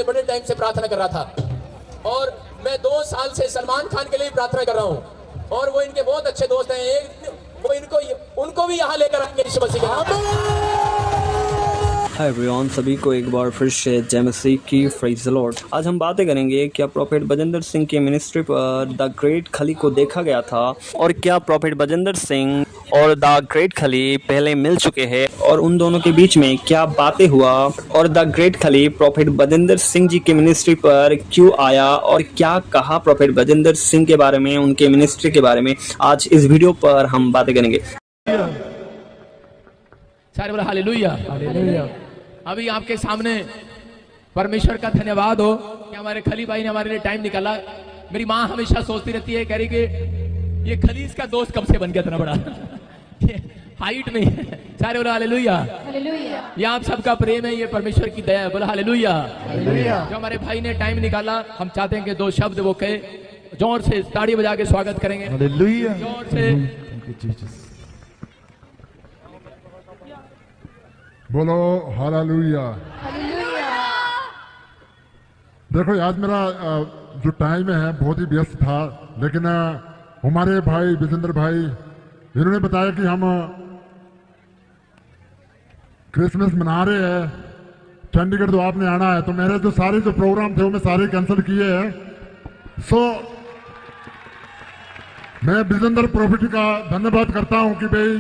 बड़े टाइम से प्रार्थना कर रहा था और मैं 2 साल से सलमान खान के लिए प्रार्थना कर रहा हूँ और वो इनके बहुत अच्छे दोस्त हैं। एक वो उनको भी यहाँ लेकर आएंगे यीशु मसीह के नाम। हाय एवरीवन, सभी को एक बार फिर से जय मसीह की प्रेज़ द लॉर्ड। आज हम बातें करेंगे क्या प्रॉफेट बजिंदर सिंह की मिनिस्ट्री पर द ग्रेट खली को देखा गया था और क्या प्रॉफेट बजिंदर सिंह और द ग्रेट खली पहले मिल चुके हैं और उन दोनों के बीच में क्या बातें हुआ और द ग्रेट खली प्रॉफेट बजिंदर सिंह जी की मिनिस्ट्री पर क्यों आया और क्या कहा प्रॉफेट बजिंदर सिंह के बारे में, उनके मिनिस्ट्री के बारे में। आज इस वीडियो पर हम बातें करेंगे। सारे बोला हालेलुया, हालेलुया। अभी आपके सामने परमेश्वर का धन्यवाद हो कि हमारे खली भाई ने हमारे लिए टाइम निकाला। मेरी माँ हमेशा सोचती रहती है, कह रही कि ये खली इसका दोस्त कब से बन गया इतना बड़ा हाइट में। सारे बोला हालेलुया, हालेलुया। ये आप सबका प्रेम है, ये परमेश्वर की दया है। बोला हालेलुया, हालेलुया। जो हमारे भाई ने टाइम निकाला, हम चाहते हैं कि 2 शब्द वो कहे। जोर से ताड़ी बजा के स्वागत करेंगे, हालेलुया, जोर से। बोलो हालेलुया। देखो आज मेरा जो टाइम है बहुत ही व्यस्त था, लेकिन हमारे भाई विजेंद्र भाई इन्होंने बताया कि हम क्रिसमस मना रहे हैं, चंडीगढ़ तो आपने आना है, तो मेरे जो सारे जो प्रोग्राम थे वो मैं सारे कैंसिल किए हैं। सो मैं विजेंद्र प्रॉफिट का धन्यवाद करता हूं कि भाई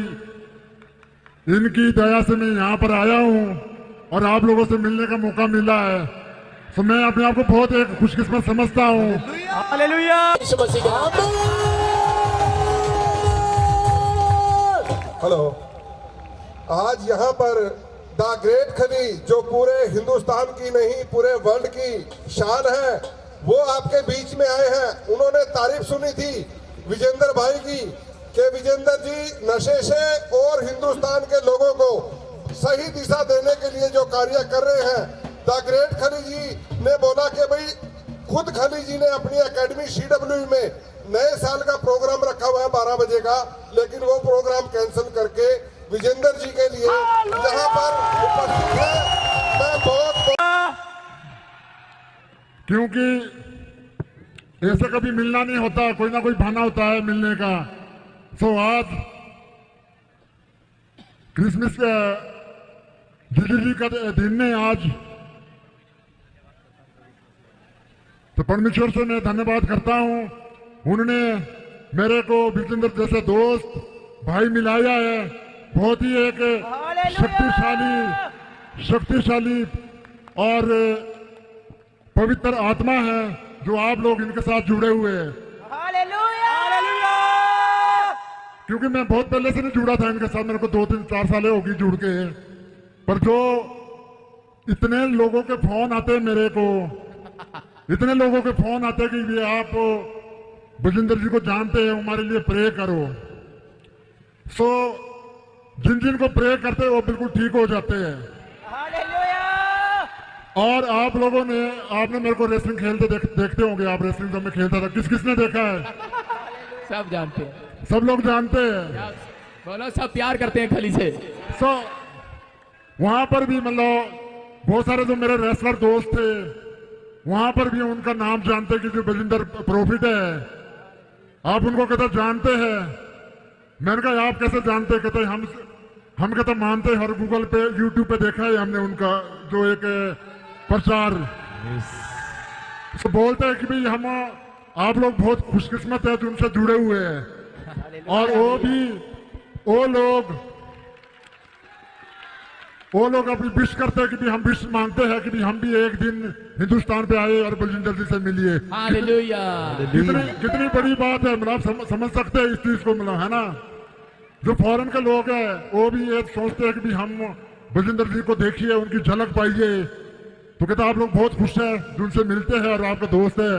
इनकी दया से मैं यहाँ पर आया हूँ और आप लोगों से मिलने का मौका मिला है। तो मैं अपने आप को बहुत एक खुशकिस्मत समझता हूँ। हालेलुया। हेलो, आज यहाँ पर द ग्रेट खली जो पूरे हिंदुस्तान की नहीं पूरे वर्ल्ड की शान है, वो आपके बीच में आए हैं। उन्होंने तारीफ सुनी थी विजेंद्र भाई की कि विजेंद्र जी नशे से और हिंदुस्तान के लोगों को सही दिशा देने के लिए जो कार्य कर रहे हैं। द ग्रेट खली जी ने बोला कि भाई खुद खली जी ने अपनी एकेडमी CW में नए साल का प्रोग्राम रखा हुआ है 12 बजे का, लेकिन वो प्रोग्राम कैंसिल करके विजेंद्र जी के लिए यहाँ पर उपस्थित है। मैं बहुत क्योंकि ऐसे कभी मिलना नहीं होता, कोई ना कोई बहाना होता है मिलने का। तो आज क्रिसमस डिलीवरी का दिन है आज, तो परमेश्वर से मैं धन्यवाद करता हूं। उन्होंने मेरे को विजेंद्र जैसे दोस्त भाई मिलाया है। बहुत ही एक शक्तिशाली और पवित्र आत्मा है जो आप लोग इनके साथ जुड़े हुए हैं। क्योंकि मैं बहुत पहले से नहीं जुड़ा था इनके साथ, मेरे को 2-3-4 साल होगी जुड़ के, पर जो इतने लोगों के फोन आते मेरे को, इतने लोगों के फोन आते कि ये आप बजिंदर जी को जानते हैं, हमारे लिए प्रे करो। सो जिन को प्रे करते हैं वो बिल्कुल ठीक हो जाते हैं। और आप लोगों ने, आपने मेरे को रेसलिंग खेलते देखते होंगे। आप रेसलिंग जब मैं खेलता था, किसने देखा है? सब जानते हैं, सब लोग जानते हैं। बोलो सब प्यार करते हैं खली से। सो वहां पर भी मतलब बहुत सारे जो मेरे रेसलर दोस्त थे, वहां पर भी उनका नाम जानते कि जो बजिंदर प्रॉफिट है, आप उनको कहते जानते हैं। मैंने कहा आप कैसे जानते? कहते हम कहते मानते हैं, और गूगल पे यूट्यूब पे देखा है हमने उनका जो एक प्रचार। तो बोलते हैं कि भाई हम आप लोग बहुत खुशकिस्मत है जो उनसे जुड़े हुए हैं। और वो लोग अपनी विश करते हैं कि भी हम विश मांगते हैं कि भी हम भी एक दिन हिंदुस्तान पे आए और बजिंदर जी से मिलिए। हालेलुया। कितनी बड़ी बात है, मतलब समझ सकते हैं इस चीज को, मतलब है ना। जो फॉरेन के लोग हैं वो भी ये सोचते हैं कि भी हम बजिंदर जी को देखिए, उनकी झलक पाइए। तो कहता आप लोग बहुत खुश हैं जो उनसे मिलते हैं और आपका दोस्त है।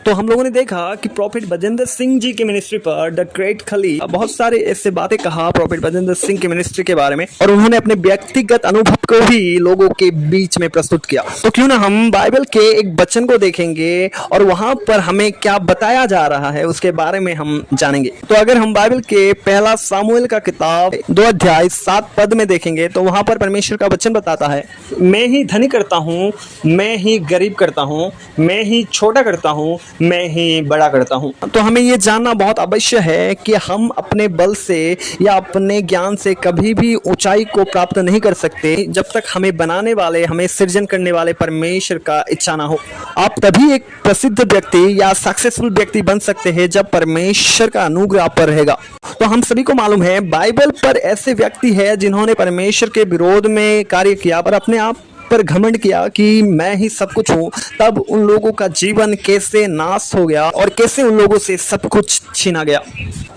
तो तो हम लोगों ने देखा कि प्रॉफिट बजेंद्र सिंह जी की मिनिस्ट्री पर द ग्रेट खली बहुत सारे ऐसे बातें कहा प्रॉफिट बजेंद्र सिंह की मिनिस्ट्री के बारे में, और उन्होंने अपने व्यक्तिगत अनुभव को भी लोगों के बीच में प्रस्तुत किया। तो क्यों ना हम बाइबल के एक वचन को देखेंगे और वहां पर हमें क्या बताया जा रहा है उसके बारे में हम जानेंगे। तो अगर हम बाइबल के पहला सामुएल का किताब 2 अध्याय 7 पद में देखेंगे तो वहां पर परमेश्वर का वचन बताता है, मैं ही धनी करता हूँ, मैं ही गरीब करता हूँ, मैं ही छोटा करता हूँ, मैं ही बड़ा करता हूँ। तो हमें ये जानना बहुत अवश्य है कि हम अपने बल से या अपने ज्ञान से कभी भी ऊंचाई को प्राप्त नहीं कर सकते जब तक हमें बनाने वाले, हमें सृजन करने वाले परमेश्वर का इच्छा ना हो। आप तभी एक प्रसिद्ध व्यक्ति या सक्सेसफुल व्यक्ति बन सकते हैं जब परमेश्वर का अनुग्रह आप पर रहेगा। तो हम सभी को मालूम है बाइबल पर ऐसे व्यक्ति हैं जिन्होंने परमेश्वर के विरोध में कार्य किया और अपने आप पर घमंड किया कि मैं ही सब कुछ हूं। तब उन लोगों का जीवन कैसे नाश हो गया और कैसे उन लोगों से सब कुछ छीना गया।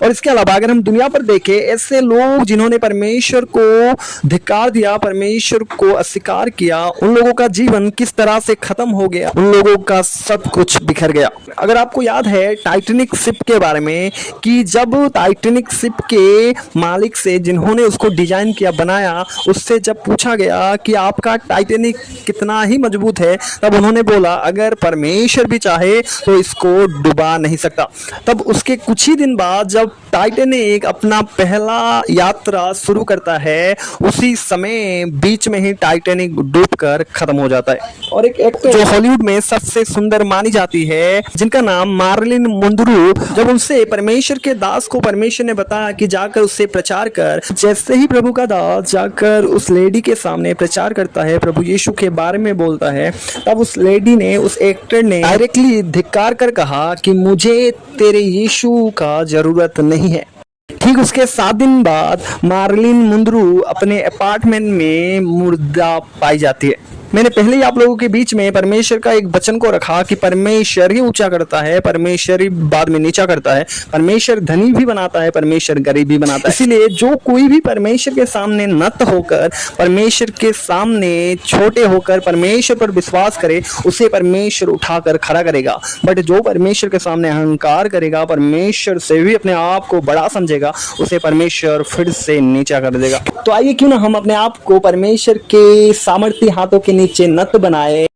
और इसके अलावा अगर हम दुनिया पर देखें, ऐसे लोग जिन्होंने परमेश्वर को धिक्कार दिया, परमेश्वर को अस्वीकार किया, उन लोगों का जीवन किस तरह से खत्म हो गया, उन लोगों का सब कुछ बिखर गया। अगर आपको याद है टाइटैनिक शिप के बारे में कि जब टाइटैनिक शिप के मालिक से, जिन्होंने उसको डिजाइन किया, बनाया, उससे जब पूछा गया कि आपका टाइटैनिक कितना ही मजबूत है, तब उन्होंने बोला अगर परमेश्वर भी चाहे तो इसको डुबा नहीं सकता। तब उसके कुछ ही दिन बाद जब टाइटैनिक अपना पहला यात्रा शुरू करता है, उसी समय बीच में ही टाइटैनिक डूबकर खत्म हो जाता है। और एक एक्टर जो हॉलीवुड में सबसे सुंदर मानी जाती है, जिनका नाम मार्लिन मुंद्रू, जब उनसे परमेश्वर के दास को परमेश्वर ने बताया कि जाकर उससे प्रचार कर, जैसे ही प्रभु का दास जाकर उस लेडी के सामने प्रचार करता है, प्रभु यीशु के बारे में बोलता है, तब उस लेडी ने, उस एक्टर ने डायरेक्टली धिक्कार कर कहा कि मुझे तेरे यीशु का जरूरत नहीं है। ठीक उसके 7 दिन बाद मार्लिन मुंद्रू अपने अपार्टमेंट में मुर्दा पाई जाती है। मैंने पहले ही आप लोगों के बीच में परमेश्वर का एक वचन को रखा कि परमेश्वर ही ऊंचा करता है, परमेश्वर ही बाद में नीचा करता है, परमेश्वर धनी भी बनाता है, परमेश्वर गरीब भी बनाता है। इसीलिए जो कोई भी परमेश्वर के सामने नत होकर, परमेश्वर के सामने छोटे होकर परमेश्वर पर विश्वास करे, उसे परमेश्वर उठाकर खड़ा करेगा। बट जो परमेश्वर के सामने अहंकार करेगा, परमेश्वर से भी अपने आप को बड़ा समझेगा, उसे परमेश्वर फिर से नीचा कर देगा। तो आइए क्यों ना हम अपने आप को परमेश्वर के सामर्थी हाथों के नीचे नत बनाए।